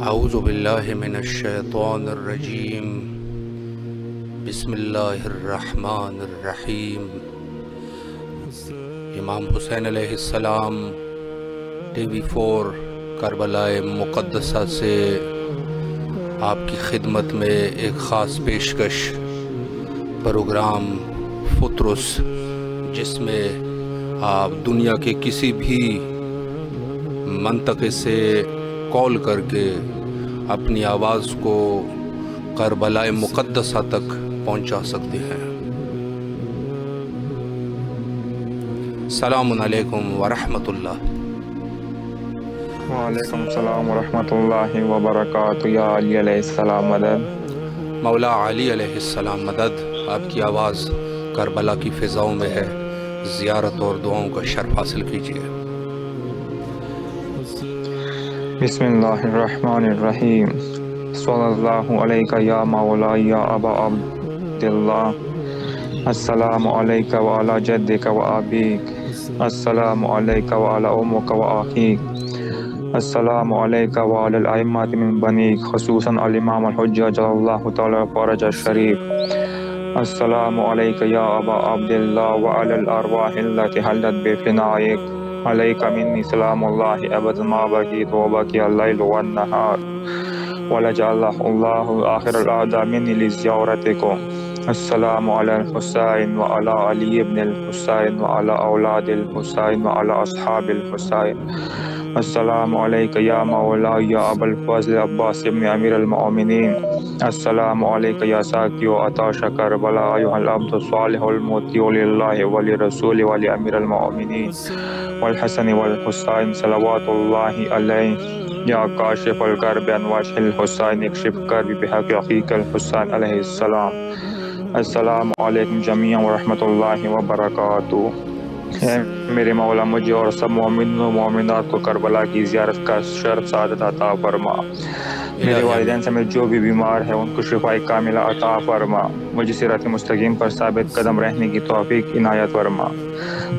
اعوذ باللہ من الشیطان الرجیم بسم اللہ الرحمن الرحیم۔ امام حسین علیہ السلام ٹی وی 4 کربلا مقدسہ سے آپ کی خدمت میں ایک خاص پیشکش پروگرام فطرس، جس میں آپ دنیا کے کسی بھی منطقے سے کال کر کے اپنی آواز کو کربلا مقدسہ تک پہنچا سکتے ہیں۔ السلام علیکم ورحمۃ اللہ۔ وعلیکم السلام ورحمۃ اللہ وبرکاتہ۔ یا علی علیہ السلام مدد۔ مولا علی علیہ السلام مدد۔ آپ کی آواز کربلا کی فضاؤں میں ہے، زیارت اور دعاؤں کا شرف حاصل کیجیے۔ بسم اللہ الرحمن الرحیم۔ صلی اللہ علیہ یا مولا یا ابا عبداللہ، السلام علیکہ وعلی جدک و ابیک، السلام علیکہ وعلی امک و اخیک، السلام علیکہ وعلی الائمۃ من بنیک، خصوصاً الامام الحجہ جل اللہ تعالی فرج الشریف، السلام علیکہ یا ابا عبداللہ وعلی الارواح التي حلت بفنائک، علیک منی سلام اللہ ابد ما بقیت و بقی اللیل والنہار، ولجعل اللہ آخر الاعداء منی لزیارتکم، السلام علی الحسین وعلی علی ابن الحسین وعلی اولاد الحسین وعلی اصحاب الحسین، السلام علیکہ یا مولا یا ابا الفضل عباس ابن امیر المؤمنین، السلام علیکہ یا ساقی و عطاش کربلا ایھا العبد الصالح المطیع للہ ولرسول ولامیر المؤمنین والحسن والحسین صلوات اللہ علیہ، یا کاشف الکرب عن وجہ الحسین اکشف کرب بحق اخیک الحسین علیہ السلام۔ السلام علیکم جمیعا ورحمۃ اللہ وبرکاتہ۔ اے میرے مولا، مجھے اور سب مومن و مومنات کو کربلا کی زیارت کا شرف سعادت عطا فرما۔ میرے والدین سمیت جو بھی بیمار ہے ان کو شفاء کاملہ عطا فرما۔ مجھے صراط مستقیم پر ثابت قدم رہنے کی توفیق عنایت فرما۔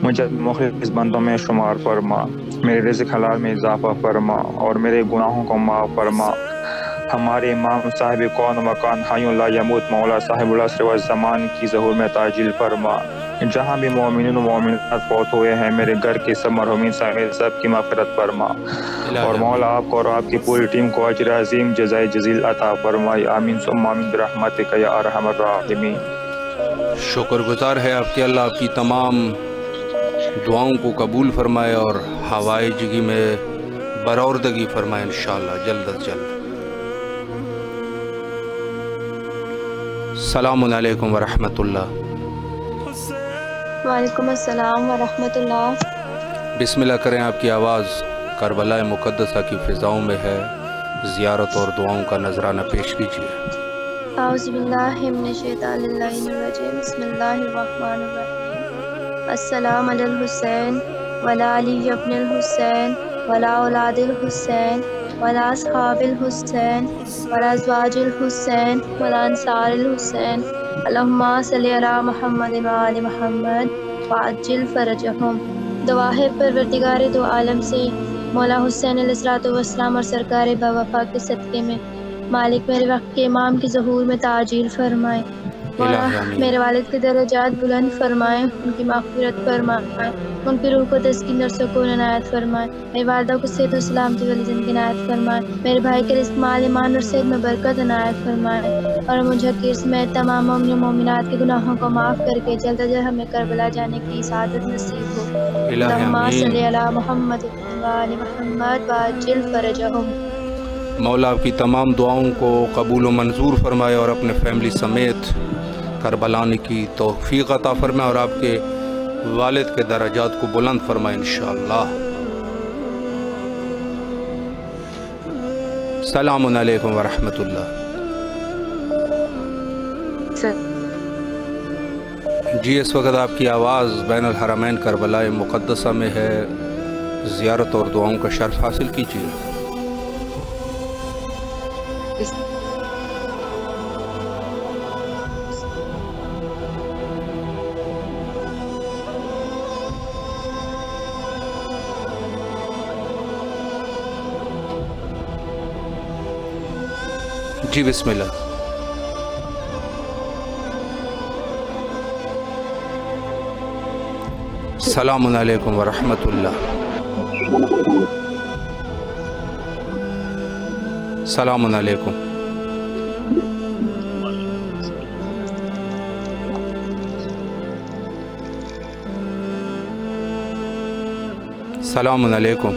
مجھے مخلص بندوں میں شمار فرما۔ میرے رزق حلال میں اضافہ فرما اور میرے گناہوں کو معاف فرما۔ ہمارے امام صاحب کون و مکان حی لا یموت مولا صاحب العصر والزمان کی ظہور میں تعجیل فرما۔ جہاں بھی مومنین و مومنات فوت ہوئے ہیں، میرے گھر کے سب مرحومین سمیت سب کی مغفرت فرما، اور مولا آپ کو اور آپ کی پوری ٹیم کو اجر عظیم جزائے جزیل عطا فرمائے۔ آمین ثم آمین برحمتک یا ارحم الراحمین۔ شکر گزار ہے آپ کے اللہ آپ کی تمام دعاؤں کو قبول فرمائے اور حوائجگی میں برآوردگی فرمائے انشاءاللہ جلد از جلد۔ السلام علیکم ورحمۃ اللہ۔ وعلیکم السلام ورحمۃ اللہ۔ بسم اللہ کریں، آپ کی آواز کربلا مقدسہ کی فضاؤں میں ہے، زیارت اور دعاؤں کا نذرانہ پیش کیجیے۔ اعوذ باللہ من الشیطان الرجیم، بسم اللہ الرحمن الرحیم۔ السلام علی الحسین وعلی علی ابن الحسین وعلی اولاد الحسین وعلی اصحاب الحسین وعلی ازواج الحسین وعلی انصار الحسین، اللہم صلی علی محمد وآل محمد وعجل فرجہم۔ دعا ہے پروردگار دو عالم سے مولا حسین علیہ السلام اور سرکار باوفا کے صدقے میں مالک میرے وقت کے امام کی ظہور میں تعجیل فرمائے۔ مولا میرے والد کے درجات بلند فرمائے، ان کی مغفرت فرمائے، ان کی روح کو تسکین اور سکون عنایت فرمائے، میری والدہ کو صحت و سلامتی والی زندگی عنایت فرمائے، میرے بھائی کے رزق مال ایمان اور صحت میں برکت عنایت فرمائے، اور مجھے حقیر سمیت تمام مومن و مومنات کے گناہوں کو معاف کر کے جلد از جلد ہمیں کربلا جانے کی سعادت نصیب ہو۔ اللہم صلی علی محمد وآل محمد وعجل فرجہم۔ مولا آپ کی تمام دعاؤں کو قبول و منظور فرمائے اور اپنے فیملی سمیت کربلا آنے کی توفیق عطا فرمائے، اور آپ کے والد کے درجات کو بلند فرمائے انشاءاللہ۔ السلام علیکم ورحمۃ اللہ۔ جی اس وقت آپ کی آواز بین الحرمین کربلا مقدسہ میں ہے، زیارت اور دعاؤں کا شرف حاصل کیجیے۔ جی بسم اللہ۔ السلام علیکم ورحمۃ اللہ۔ السلام علیکم۔ السلام علیکم۔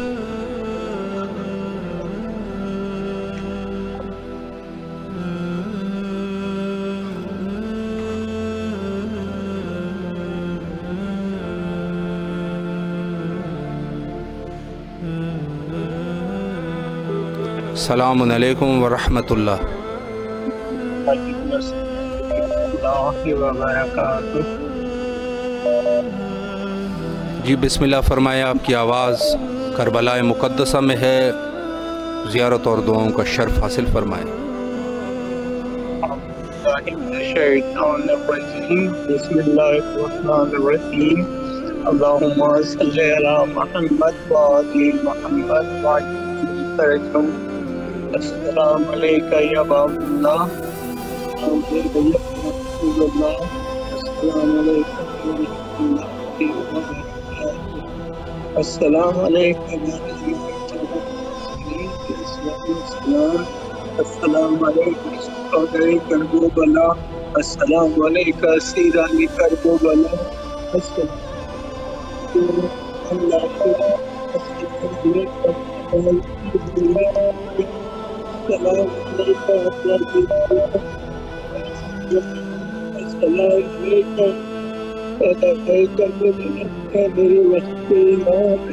السلام علیکم ورحمۃ اللہ۔ جی بسم اللہ فرمائے، آپ کی آواز کربلا مقدسہ میں ہے، زیارت اور دعاؤں کا شرف حاصل فرمائے۔ بسم اللہ الرحمن الرحیم۔ اللہم صلی علی محمد وآل محمد وعجل۔ السلام علیکہ یا باب اللہ، السلام علیکم السلام علیکم السلام علیکم کربلا، السلام علیکم سیران کربلا،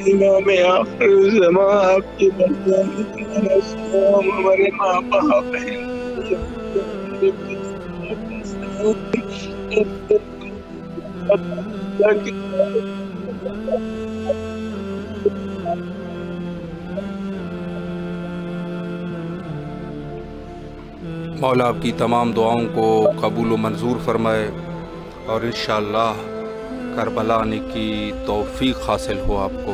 امام آخر زمان آپ کی السلام ہمارے ماں باپ مولا آپ کی تمام دعاؤں کو قبول و منظور فرمائے اور انشاءاللہ کربلا آنے کی توفیق حاصل ہو آپ کو۔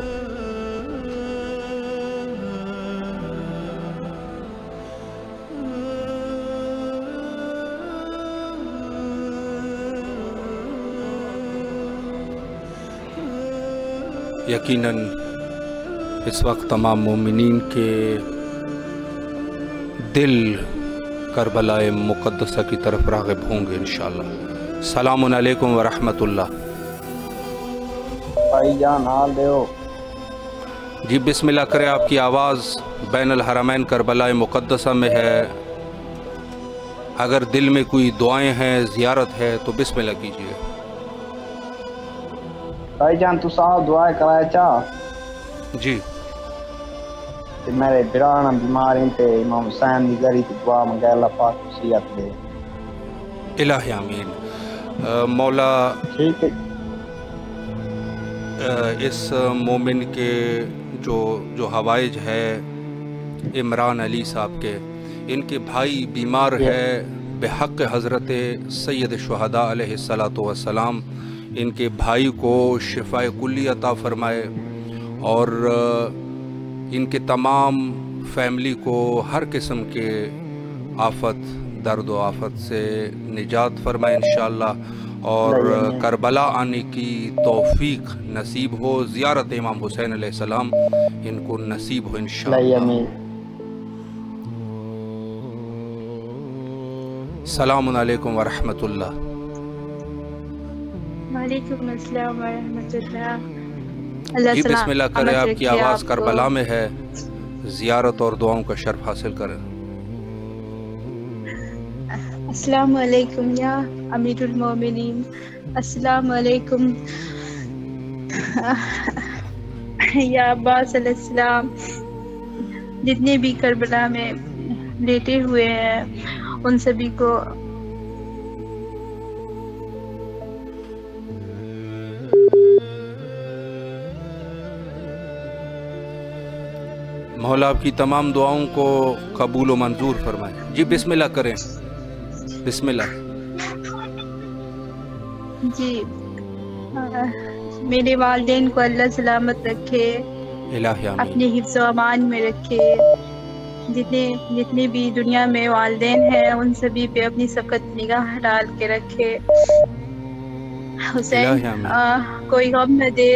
یقیناً اس وقت تمام مومنین کے دل کربلا مقدسہ کی طرف راغب ہوں گے انشاءاللہ۔ السلام علیکم ورحمۃ اللہ۔ بھائی جان حال دیو۔ جی بسم اللہ کرے، آپ کی آواز بین الحرمین کربلا مقدسہ میں ہے، اگر دل میں کوئی دعائیں ہیں، زیارت ہے تو بسم اللہ کیجیے۔ بھائی جان تو صاحب دعائیں کرائے چاہ جی میرے برانا بیماری تے امام حسین دی گری تے دعا منگے اللہ پاک صحت دے۔ الہ آمین۔ مولا ٹھیک ہے۔ اس مومن کے جو حوائج ہے عمران علی صاحب کے، ان کے بھائی بیمار ہے، بحق حضرت سید شہداء علیہ السلام ان کے بھائی کو شفائے کلی عطا فرمائے اور ان کے تمام فیملی کو ہر قسم کے آفت، درد و آفت سے نجات فرمائے انشاءاللہ، اور کربلا آنے کی توفیق نصیب ہو، زیارت امام حسین علیہ السلام ان کو نصیب ہو انشاءاللہ۔ السلام علیکم ورحمۃ اللہ۔ وعلیکم السلام ورحمۃ اللہ۔ جی بسم اللہ کرے، آپ کی آواز کربلا میں ہے، زیارت اور دعاؤں کا شرف حاصل کریں۔ السلام علیکم یا امیر المومنین، السلام علیکم یا عباس علیہ السلام جتنے بھی کربلا میں لیٹے ہوئے ہیں ان سبھی کو مولا آپ کی تمام دعاؤں کو قبول و منظور فرمائے. جی بسم اللہ کریں. بسم اللہ. جی میرے والدین کو اللہ سلامت رکھے، الہی آمین. اپنے حفظ و امان میں رکھے. جتنے بھی دنیا میں والدین ہیں ان سبھی پہ اپنی سخت نگاہ ڈال کے رکھے. حسین الہی آمین. کوئی غم نہ دے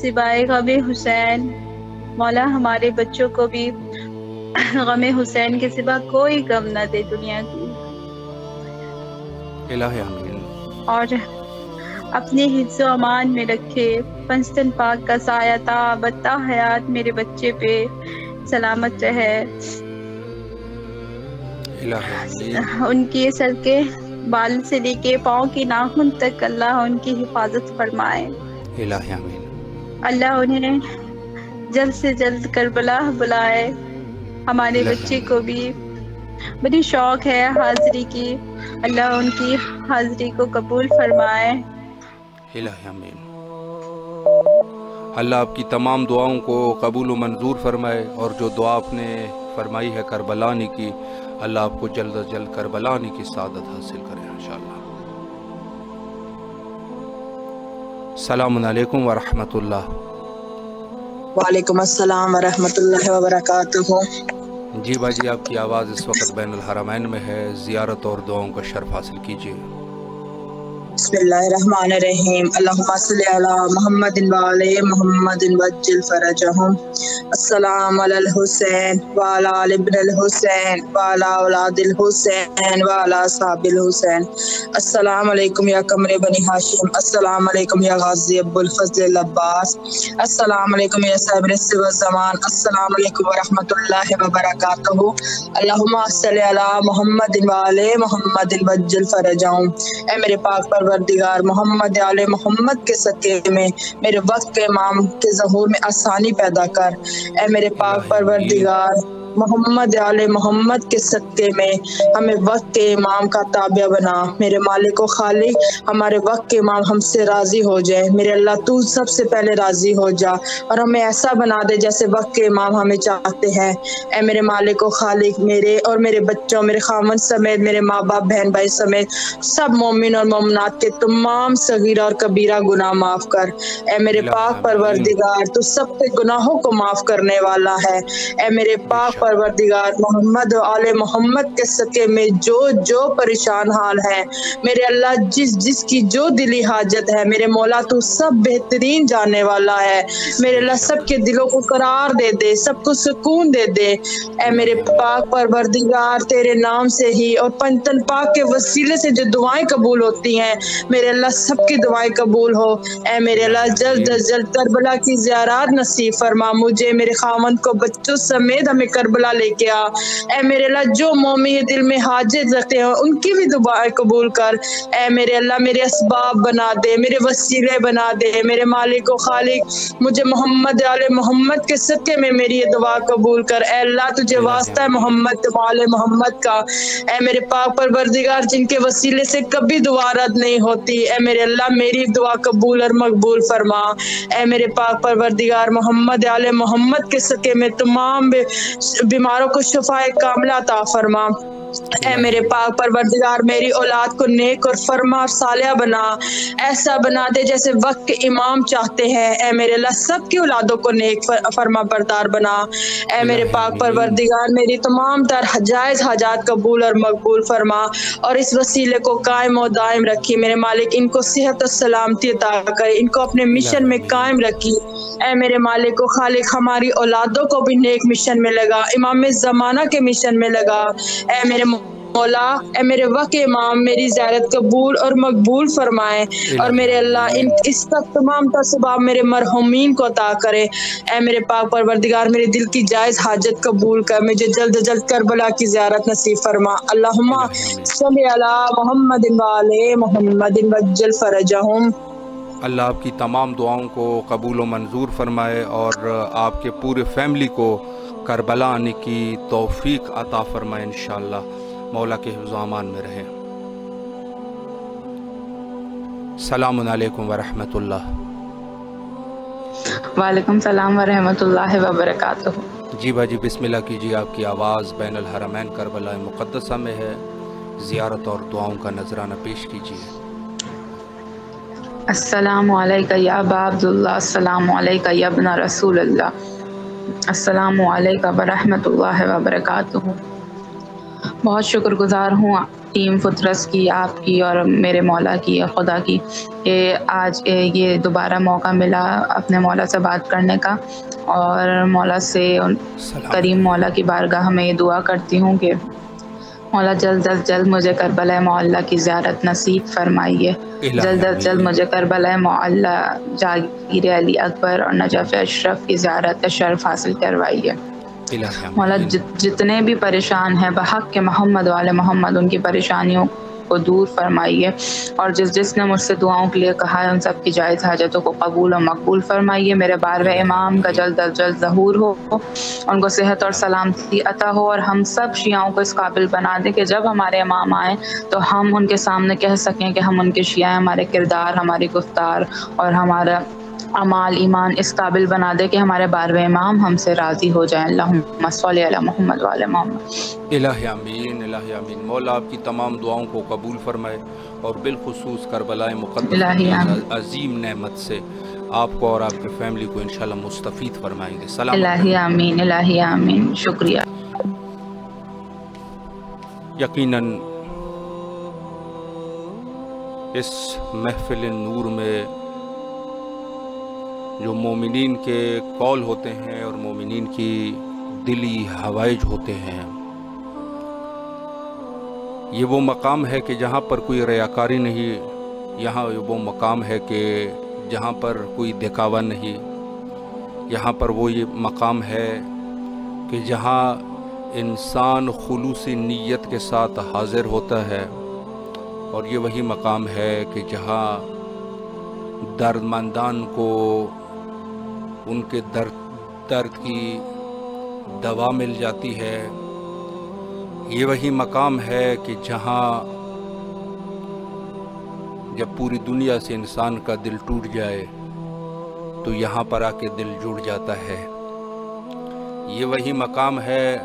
سوائے غم حسین. مولا ہمارے بچوں کو بھی غم حسین کے سوا کوئی غم نہ دے دنیا کی، الہی آمین. اور اپنے حفظ و امان میں رکھے. پنجتن پاک کا سایہ تا بتا حیات میرے بچے پہ سلامت رہے. الہی آمین. ان کے سر کے بال سے لے کے پاؤں کے ناخن تک اللہ ان کی حفاظت فرمائے. الہی آمین. اللہ انہیں جلد سے جلد کربلا بلائے. ہمارے بچے کو بھی بڑی شوق ہے حاضری کی، اللہ ان کی حاضری کو قبول فرمائے. الہی آمین. اللہ آپ کی تمام دعاؤں کو قبول و منظور فرمائے، اور جو دعا آپ نے فرمائی ہے کربلا آنے کی، اللہ آپ کو جلد از جلد کربلا آنے کی سعادت حاصل کرے انشاءاللہ. السلام علیکم ورحمۃ اللہ. وعلیکم السلام ورحمۃ اللہ وبرکاتہ. جی بھائی جی، آپ کی آواز اس وقت بین الحرمین میں ہے. زیارت اور دعاؤں کا شرف حاصل کیجیے. بسم اللہ الرحمن الرحیم. اللہم صلی علی محمد وعلی محمد وجل فرجہم. السلام علی الحسین وعلی آل ابن الحسین وعلی اولاد الحسین وعلی اصحاب الحسین. السلام علیکم یا قمر بنی ہاشم. السلام علیکم یا غازی ابو الفضل العباس. السلام علیکم یا صاحب العصر والزمان. السلام علیکم ورحمۃ اللہ وبرکاتہ. اللہم صلی علی محمد وعلی محمد وجل فرجہم. اے میرے پاک پروردگار محمد آل محمد کے صدقے میں میرے وقت کے امام کے ظہور میں آسانی پیدا کر. اے میرے پاک پروردگار محمد آل محمد کے صدقے میں ہمیں وقت کے امام کا تابع بنا. میرے مالک و خالق ہمارے وقت کے امام ہم سے راضی ہو جائے. میرے اللہ تو سب سے پہلے راضی ہو جا اور ہمیں ایسا بنا دے جیسے وقت کے امام ہمیں چاہتے ہیں. اے میرے مالک و خالق میرے اور میرے بچوں، میرے خامن سمیت، میرے ماں باپ، بہن بھائی سمیت سب مومن اور مومنات کے تمام صغیرہ اور کبیرہ گناہ معاف کر. اے میرے پاک پروردگار تو سب کے گناہوں کو معاف کرنے والا ہے. اے میرے پاک پروردگار محمد و آل محمد کے صدقے میں جو پریشان حال ہے، میرے اللہ جس کی جو دلی حاجت ہے، میرے مولا تو سب بہترین جاننے والا ہے. میرے اللہ سب کے دلوں کو قرار دے دے، سب کو سکون دے دے. اے میرے پاک پروردگار تیرے نام سے ہی اور پنجتن پاک کے وسیلے سے جو دعائیں قبول ہوتی ہیں، میرے اللہ سب کی دعائیں قبول ہو. اے میرے اللہ جلد از جلد کربلا کی زیارات نصیب فرما. مجھے میرے خاوند کو بچوں سمیت ہمیں کربلا لے کے آ. اے میرے اللہ جو مومن دل میں حاجت رکھتے ہیں ان کی بھی دعائیں قبول کر. اے میرے اللہ میرے اسباب بنا دے، میرے وسیلے بنا دے. میرے مالک و خالق مجھے محمد آل محمد کے صدقے میں میری یہ دعا قبول کر. اے اللہ تجھے واسطہ ہے محمد آل محمد کا. اے میرے پاک پروردگار جن کے وسیلے سے کبھی دعا رد نہیں ہوتی، اے میرے اللہ میری دعا قبول اور مقبول فرما. اے میرے پاک پروردگار محمد آل محمد کے صدقے میں تمام بیماروں کو شفائے کاملہ عطا فرما. اے میرے پاک پروردگار میری اولاد کو نیک اور فرما اور صالحہ بنا، ایسا بنا دے جیسے وقت کے امام چاہتے ہیں. اے میرے اللہ سب کی اولادوں کو نیک فرما بردار بنا. اے میرے پاک پروردگار میری تمام تر جائز حاجات قبول اور مقبول فرما اور اس وسیلے کو قائم و دائم رکھی. میرے مالک ان کو صحت و سلامتی عطا کرے، ان کو اپنے مشن میں قائم رکھی. اے میرے مالک و خالق ہماری اولادوں کو بھی نیک مشن میں لگا، امام زمانہ کے مشن میں لگا. اے میرے مولا اے میرے وقت امام میری زیارت قبول اور مقبول فرمائے اور میرے اللہ اس کا تمام ثواب میرے مرحومین کو عطا کرے. اے میرے پاک پروردگار میرے دل کی جائز حاجت قبول کر، مجھے جلد جلد کربلا کی زیارت نصیب فرما. اللہم صلی علی محمد وعلی محمد وجل فرجہم. اللہ آپ کی تمام دعاؤں کو قبول و منظور فرمائے اور آپ کے پورے فیملی کو کربلا آنے کی توفیق عطا فرمائے انشاءاللہ۔ مولا کے حفظ و امان میں رہیں۔ السلام علیکم ورحمۃ اللہ۔ وعلیکم السلام ورحمۃ اللہ وبرکاتہ۔ جی بھاجی بسم اللہ کیجیے، آپ کی آواز بین الحرمین کربلا مقدسہ میں ہے، زیارت اور دعاؤں کا نذرانہ پیش کیجیے۔ السلام علیکہ یا ابا عبداللہ، السلام علیکہ یا ابن رسول اللہ، السلام علیکم ورحمۃ اللہ وبرکاتہ۔ بہت شکر گزار ہوں ٹیم فطرس کی، آپ کی اور میرے مولا کی، خدا کی، کہ آج یہ دوبارہ موقع ملا اپنے مولا سے بات کرنے کا، اور مولا سے کریم مولا کی بارگاہ میں یہ دعا کرتی ہوں کہ مولا جلد از جلد مجھے کربلا معلیٰ کی زیارت نصیب فرمائیے، جلد از جلد مجھے کربلا معلیٰ جاگیر علی اکبر اور نجف اشرف کی زیارت کا شرف حاصل کروائیے۔ مولا جتنے بھی پریشان ہیں بحق کے محمد والے محمد، ان کی پریشانیوں کو دور فرمائیے، اور جس نے مجھ سے دعاؤں کے لیے کہا ہے ان سب کی جائز حاجتوں کو قبول و مقبول فرمائیے۔ میرے 12ویں امام کا جلد از جلد ظہور ہو، ان کو صحت اور سلامتی عطا ہو، اور ہم سب شیعوں کو اس قابل بنا دیں کہ جب ہمارے امام آئیں تو ہم ان کے سامنے کہہ سکیں کہ ہم ان کے شیعہ ہیں، ہمارے کردار، ہماری گفتار اور ہمارا اعمال ایمان اس قابل بنا دے کہ ہمارے 12ویں امام ہم سے راضی ہو جائیں۔ اللہم صلی علی محمد وعلی محمد۔ الہ آمین، الہ آمین۔ مولا آپ کی تمام دعاؤں کو قبول فرمائے، اور بالخصوص کربلا مقدسہ کی عظیم نعمت سے آپ کو اور آپ کے فیملی کو انشاءاللہ مستفید فرمائیں گے۔ سلام۔ الہ آمین، الہ آمین، شکریہ۔ یقیناً اس محفل نور میں جو مومنین کے قول ہوتے ہیں اور مومنین کی دلی حوائج ہوتے ہیں، یہ وہ مقام ہے کہ جہاں پر کوئی ریاکاری نہیں، یہاں وہ مقام ہے کہ جہاں پر کوئی دکھاوا نہیں، یہاں پر وہ یہ مقام ہے کہ جہاں انسان خلوص نیت کے ساتھ حاضر ہوتا ہے، اور یہ وہی مقام ہے کہ جہاں درد مندان کو ان کے درد کی دوا مل جاتی ہے۔ یہ وہی مقام ہے کہ جہاں جب پوری دنیا سے انسان کا دل ٹوٹ جائے تو یہاں پر آ کے دل جڑ جاتا ہے۔ یہ وہی مقام ہے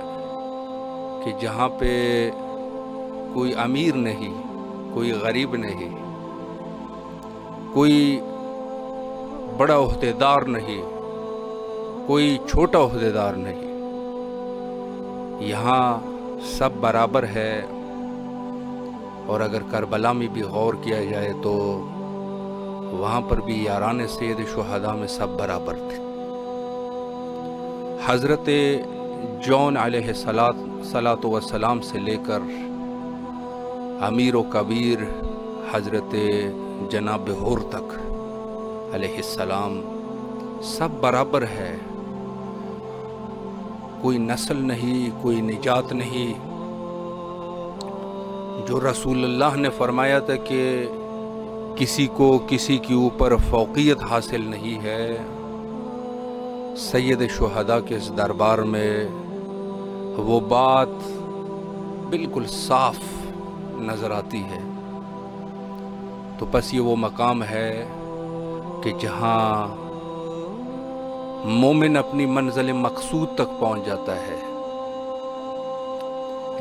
کہ جہاں پہ کوئی امیر نہیں، کوئی غریب نہیں، کوئی بڑا عہدیدار نہیں، کوئی چھوٹا عہدیدار نہیں، یہاں سب برابر ہے۔ اور اگر کربلا میں بھی غور کیا جائے تو وہاں پر بھی یاران سید شہداء میں سب برابر تھے۔ حضرت جون علیہ الصلاۃ والسلام سے لے کر امیر و کبیر حضرت جناب حر تک علیہ السلام سب برابر ہے، کوئی نسل نہیں، کوئی نجات نہیں۔ جو رسول اللہ نے فرمایا تھا کہ کسی کو کسی کے اوپر فوقیت حاصل نہیں ہے، سید شہداء کے اس دربار میں وہ بات بالکل صاف نظر آتی ہے۔ تو بس یہ وہ مقام ہے کہ جہاں مومن اپنی منزل مقصود تک پہنچ جاتا ہے۔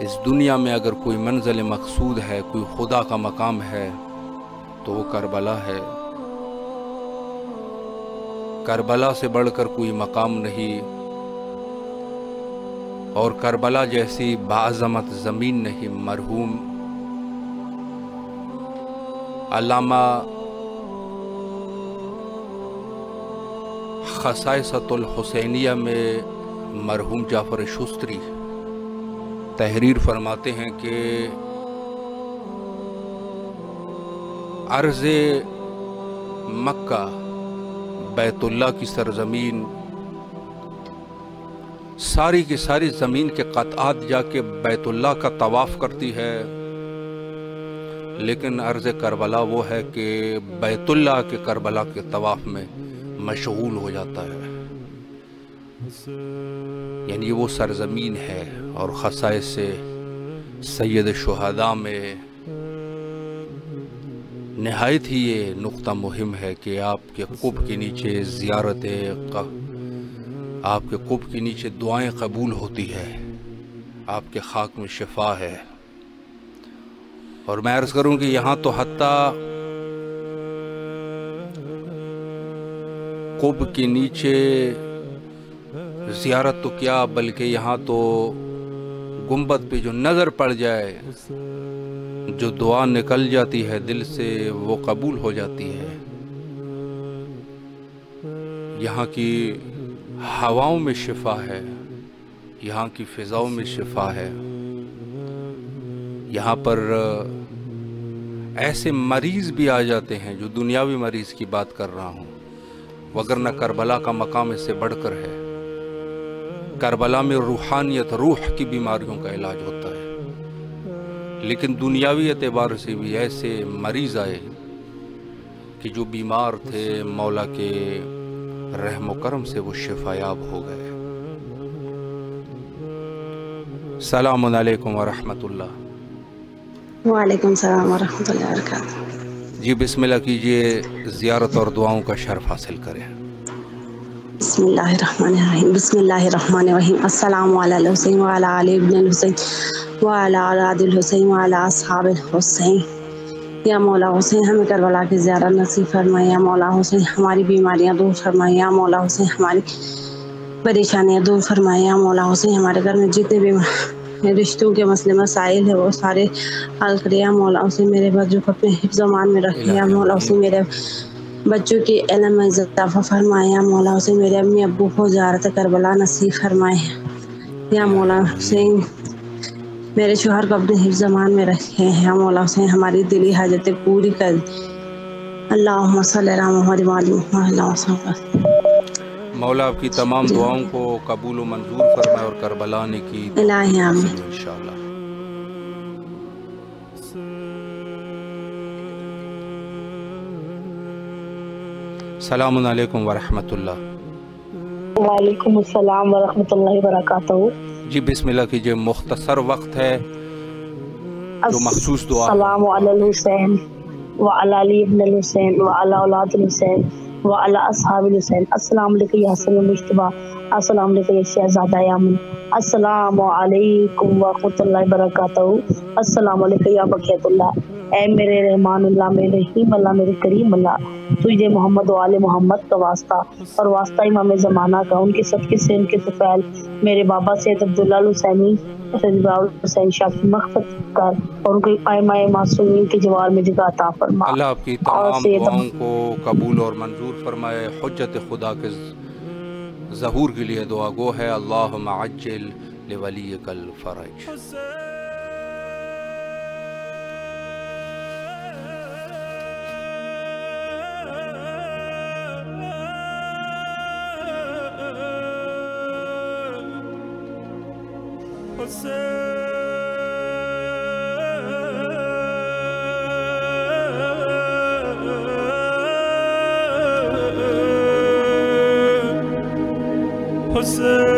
اس دنیا میں اگر کوئی منزل مقصود ہے، کوئی خدا کا مقام ہے تو وہ کربلا ہے۔ کربلا سے بڑھ کر کوئی مقام نہیں، اور کربلا جیسی باعظمت زمین نہیں۔ مرحوم علامہ خصائصۃ الحسینیہ میں مرحوم جعفر شستری تحریر فرماتے ہیں کہ عرض مکہ بیت اللہ کی سرزمین، ساری کی ساری زمین کے قطعات جا کے بیت اللہ کا طواف کرتی ہے، لیکن عرض کربلا وہ ہے کہ بیت اللہ کے کربلا کے طواف میں مشغول ہو جاتا ہے. یعنی وہ سرزمین ہے اور خصائص سے سید شہداء میں نہایت ہی یہ نقطہ مہم ہے کہ آپ کے قب کے نیچے آپ کے قب کے نیچے دعائیں قبول ہوتی ہے، آپ کے خاک میں شفا ہے. اور میں عرض کروں کہ یہاں تو حتیٰ قب کے نیچے زیارت تو کیا بلکہ یہاں تو گنبد پہ جو نظر پڑ جائے، جو دعا نکل جاتی ہے دل سے، وہ قبول ہو جاتی ہے. یہاں کی ہواؤں میں شفا ہے، یہاں کی فضاؤں میں شفا ہے. یہاں پر ایسے مریض بھی آ جاتے ہیں، جو دنیاوی مریض کی بات کر رہا ہوں، وگرنہ کربلا کا مقام اس سے بڑھ کر ہے. کربلا میں روحانیت، روح کی بیماریوں کا علاج ہوتا ہے. لیکن دنیاوی اعتبار سے بھی ایسے مریض آئے کہ جو بیمار تھے، مولا کے رحم و کرم سے وہ شفا یاب ہو گئے. السلام علیکم ورحمۃ اللہ. وعلیکم السلام ورحمۃ اللہ وبرکاتہ. جی بسم اللہ کیجئے، زیارت اور دعاؤں کا شرف حاصل کریں. بسم اللہ الرحمن الرحیم. بسم اللہ الرحمن الرحیم. السلام علی الحسین وعلی آل ابن الحسین وعلی اولاد الحسین وعلی اصحاب الحسین. یا مولا حسین ہمیں کربلا کی زیارت نصیب فرمائے. یا مولا حسین ہماری بیماریاں دور فرمائے. یا مولا حسین ہماری پریشانیاں دور فرمائے. یا مولا حسین ہمارے گھر میں جتنے بھی رشتوں کے مسئلے مسائل ہے وہ سارے حل کرے. یا مولا حسین میرے بچوں کو اپنے حفظ و امان میں رکھے. یا مولا حسین میرے بچوں کے علم میں اضافہ فرمائے. یا مولا حسین میرے امی ابو کو زیارت کربلا نصیب فرمائے. یا مولا حسین میرے شوہر کو اپنے حفظ و امان میں رکھے. یا مولا حسین ہماری دلی حاجتیں پوری کر. اللہم صلی علی محمد وعلی محمد. اللہم صلی علی مولا آپ کی تمام دعاؤں کو قبول و منظور فرمائے اور کربلا نے کی الہی آمین انشاءاللہ. السلام علیکم ورحمۃ اللہ. وعلیکم السلام ورحمۃ اللہ وبرکاتہ. جی بسم اللہ کیجئے، مختصر وقت ہے جو مخصوص دعا. السلام علی الحسین وعلی علی ابن الحسین وعلی اولاد الحسین وعلی اصحاب الحسین. السلام علیکم یا حسن المجتبیٰ. السلام علیکم یا شہزادہ یامن. السلام علیکم ورحمۃ اللہ وبرکاتہ. السلام علیکم یا بقیت اللہ. اے میرے رحمان اللہ، میرے رحیم اللہ، میرے کریم اللہ، تجھے محمد و آل محمد کا واسطہ اور واسطہ امام زمانہ کا، ان کے صدقے سے ان کے طفیل میرے بابا سید عبداللہ الحسینی حسین شاہ کی مغفرت کر اور ان کے ائمہ معصومین کے جوار میں جگہ عطا فرما. اللہ آپ کی تمام دعاؤں کو قبول اور منظور فرمائے. حجت خدا کے ظہور کے لیے دعا گو ہے. اللہم عجل لولیک الفرج. حسین